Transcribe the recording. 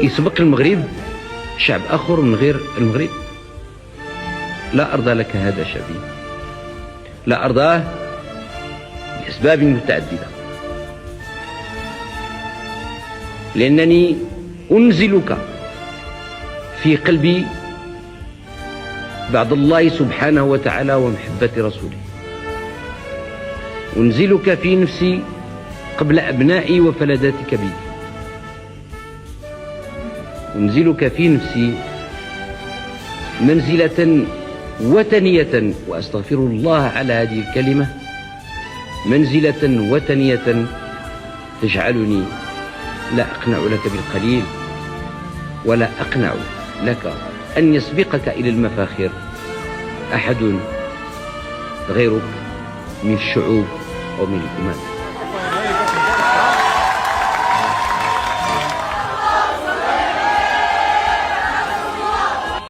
يسبق المغرب شعب آخر من غير المغرب؟ لا أرضى لك هذا شعبي، لا أرضاه لأسباب متعددة، لأنني أنزلك في قلبي بعد الله سبحانه وتعالى ومحبة رسوله، أنزلك في نفسي قبل أبنائي وفلذات كبدي، أنزلك في نفسي منزلة وثنية، وأستغفر الله على هذه الكلمة، منزلة وثنية تجعلني لا أقنع لك بالقليل، ولا أقنع لك أن يسبقك إلى المفاخر أحد غيرك من الشعوب أو من الأمم.